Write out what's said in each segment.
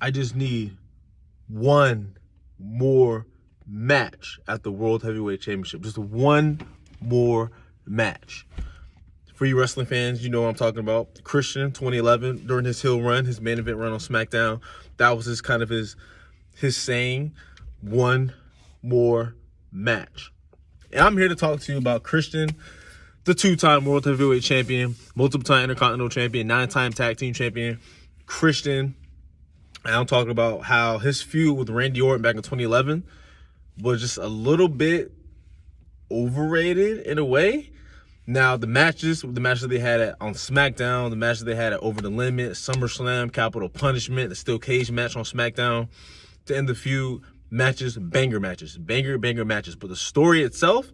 I just need one more match at the World Heavyweight Championship. Just one more match. For you wrestling fans, you know what I'm talking about. Christian, 2011, during his heel run, his main event run on SmackDown, that was his saying, one more match. And I'm here to talk to you about Christian, the two-time World Heavyweight Champion, multiple-time Intercontinental Champion, 9-time Tag Team Champion. Christian, and I'm talking about how his feud with Randy Orton back in 2011 was just a little bit overrated in a way. Now, the matches they had on SmackDown, the matches they had at Over the Limit, SummerSlam, Capital Punishment, the Steel Cage match on SmackDown, to end the feud, banger matches. But the story itself,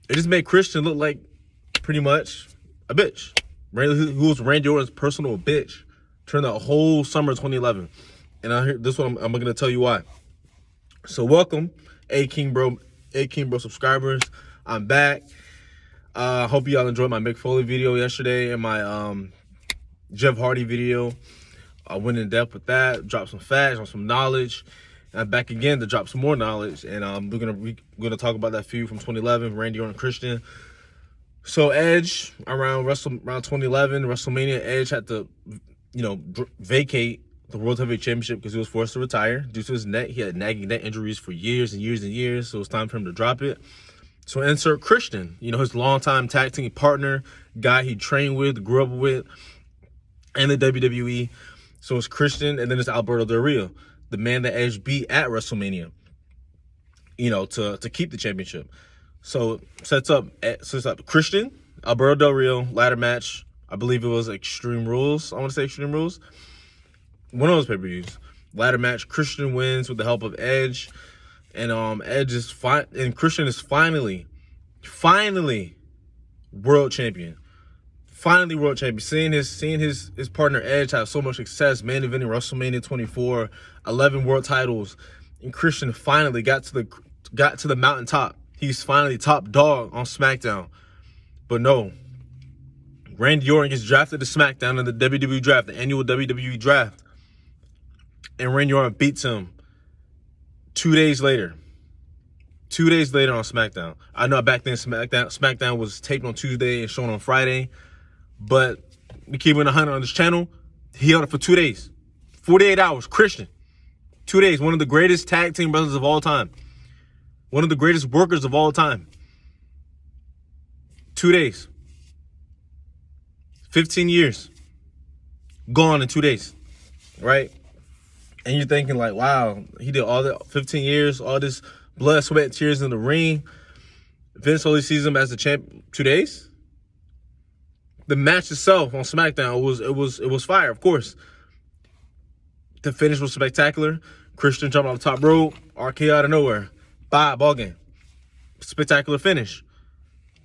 it just made Christian look like pretty much a bitch. Who was Randy Orton's personal bitch, turned the whole summer of 2011. And this one, I'm going to tell you why. So welcome, A-King Bro subscribers. I'm back. Hope y'all enjoyed my Mick Foley video yesterday and my Jeff Hardy video. I went in depth with that, dropped some facts on some knowledge. And I'm back again to drop some more knowledge. And we're gonna talk about that feud from 2011, Randy Orton and Christian. So Edge, around 2011, WrestleMania, Edge had to, vacate the World Heavyweight Championship because he was forced to retire due to his neck. He had nagging neck injuries for years and years and years, so it was time for him to drop it. So insert Christian, his longtime tag team partner, guy he trained with, grew up with, and the WWE. So it's Christian, and then it's Alberto Del Rio, the man that Edge beat at WrestleMania, to keep the championship. So sets up Christian, Alberto Del Rio, ladder match. I believe it was Extreme Rules. I want to say Extreme Rules. One of those pay-per-views. Ladder match. Christian wins with the help of Edge. And Edge is fine, and Christian is finally world champion. Finally world champion. Seeing his partner Edge have so much success, main eventing WrestleMania 24, 11 world titles, and Christian finally got to the mountaintop. He's finally top dog on SmackDown. But no, Randy Orton gets drafted to SmackDown in the WWE draft, the annual WWE draft, and Randy Orton beats him 2 days later. 2 days later on SmackDown. I know back then SmackDown was taped on Tuesday and shown on Friday. But we keep it 100 on this channel. He held it for 2 days. 48 hours. Christian. 2 days. One of the greatest tag team brothers of all time. One of the greatest workers of all time. 2 days. 15 years. Gone in 2 days. Right? And you're thinking like, wow, he did all that 15 years, all this blood, sweat, and tears in the ring. Vince only sees him as the champ 2 days. The match itself on SmackDown it was fire, of course. The finish was spectacular. Christian jumped off the top rope, RKO out of nowhere. Ball game. Spectacular finish.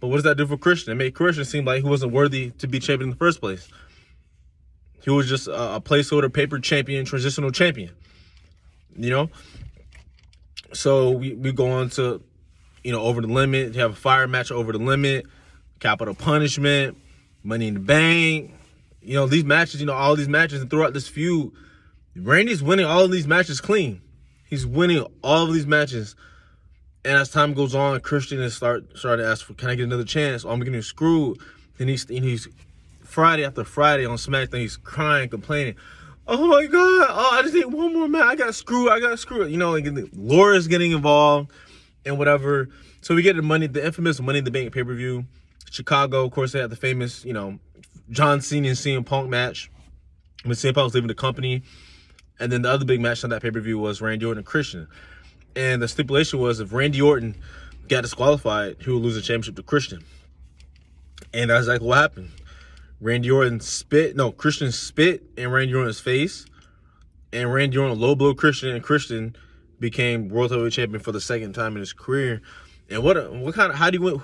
But what does that do for Christian? It made Christian seem like he wasn't worthy to be champion in the first place. He was just a placeholder, paper champion, transitional champion. So we go on to, Over the Limit. You have a fire match Over the Limit, Capital Punishment, Money in the Bank. These matches, all these matches, and throughout this feud, Randy's winning all of these matches clean. He's winning all of these matches. And as time goes on, Christian is starting to ask for, can I get another chance? Oh, I'm getting screwed. And he's Friday after Friday on SmackDown, he's crying, complaining. Oh my God! Oh, I just need one more match. I got screwed. Laura's getting involved and whatever. So we get the infamous Money in the Bank pay-per-view. Chicago, of course, they had the famous, John Cena and CM Punk match when CM Punk was leaving the company. And then the other big match on that pay-per-view was Randy Orton and Christian. And the stipulation was if Randy Orton got disqualified, he would lose the championship to Christian. And that's exactly what happened. Christian spit in Randy Orton's face, and Randy Orton low blow Christian, and Christian became World Heavyweight Champion for the second time in his career. And who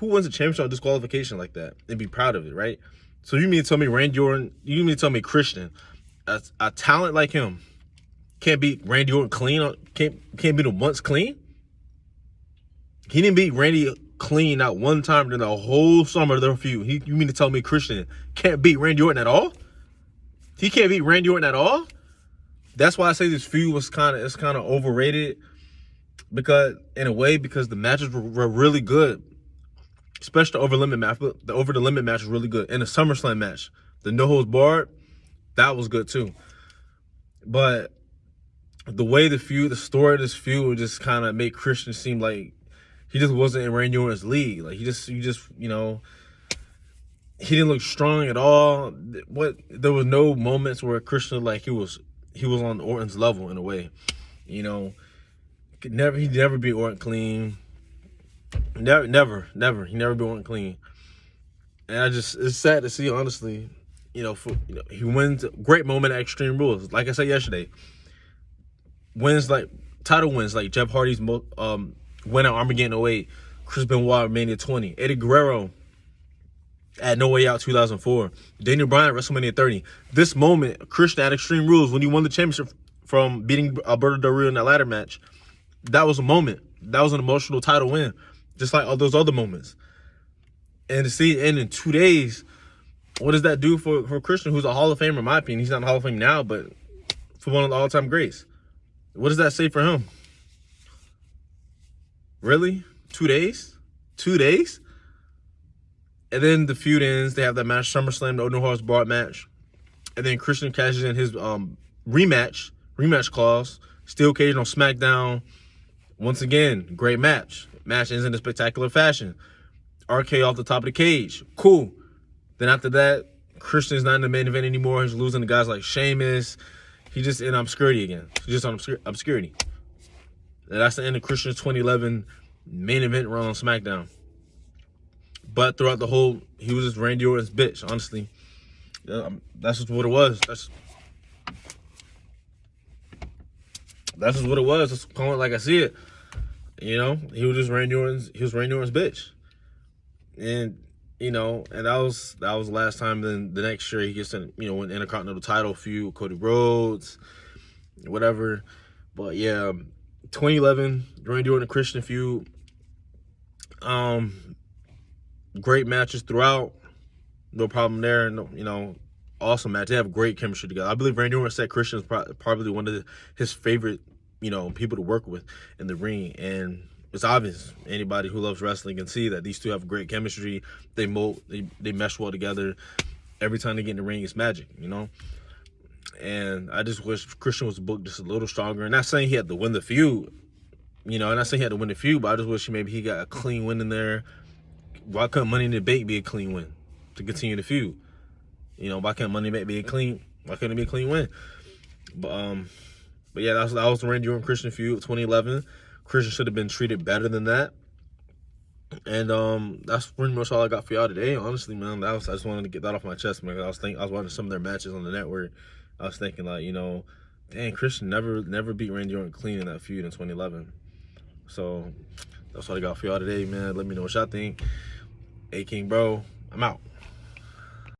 wins a championship on disqualification like that and be proud of it, right? So you mean to tell me Christian, a talent like him, can't beat Randy Orton clean, can't beat him once clean? He didn't beat Randy clean not one time during the whole summer of their feud. You mean to tell me Christian can't beat Randy Orton at all? He can't beat Randy Orton at all? that's why I say this feud was kind of overrated, because in a way, because the matches were really good, especially the over limit match. The over the limit match was really good, and the SummerSlam match, the no holds barred, that was good too. But the way the story of this feud would just kind of make Christian seem like he just wasn't in Randy Orton's league. Like he just you know, he didn't look strong at all. There was no moments where Christian like he was on Orton's level in a way. You know, he'd never beat Orton clean. Never. He never beat Orton clean. And it's sad to see, honestly. He wins. Great moment at Extreme Rules. Like I said yesterday, title wins like Jeff Hardy's win at Armageddon 08, Chris Benoit Mania 20, Eddie Guerrero at No Way Out 2004, Daniel Bryan at WrestleMania 30. This moment, Christian at Extreme Rules, when he won the championship from beating Alberto Del Rio in that ladder match, that was a moment. That was an emotional title win, just like all those other moments. And to see it end in 2 days, what does that do for Christian, who's a Hall of Famer in my opinion? He's not in the Hall of Fame now, but for one of the all-time greats. What does that say for him? Really? 2 days? 2 days? And then the feud ends. They have that match, SummerSlam, the No Holds Barred match. And then Christian cashes in his rematch clause. Steel cage on SmackDown. Once again, great match. Match ends in a spectacular fashion. RK off the top of the cage. Cool. Then after that, Christian's not in the main event anymore. He's losing to guys like Sheamus. He's just in obscurity again. He's just on obscurity. And that's the end of Christian's 2011 main event run on SmackDown. But throughout the whole, he was just Randy Orton's bitch, honestly. That's just what it was. That's just what it was. That's kind of like I see it. He was just Randy Orton's bitch. And and that was the last time. Then the next year he gets in, win Intercontinental title feud with Cody Rhodes, whatever. But yeah, 2011 Randy Orton and Christian feud. Great matches throughout. No problem there. No, awesome match. They have great chemistry together. I believe Randy Orton said Christian is probably one of his favorite, people to work with in the ring. And it's obvious. Anybody who loves wrestling can see that these two have great chemistry. They mesh well together. Every time they get in the ring, it's magic, And I just wish Christian was booked just a little stronger. And not saying he had to win the feud, not saying he had to win the feud, but I just wish maybe he got a clean win in there. Why couldn't Money in the Bank be a clean win to continue the feud? Why can't Money in the Bank be a clean? Why couldn't it be a clean win? But yeah, that was the Randy Orton Christian feud 2011. Christian should have been treated better than that. And that's pretty much all I got for y'all today. Honestly, man, I just wanted to get that off my chest, man. I was watching some of their matches on the network. I was thinking like, dang, Christian never beat Randy Orton clean in that feud in 2011. So that's what I got for y'all today, man. Let me know what y'all think. Hey, King Bro, I'm out.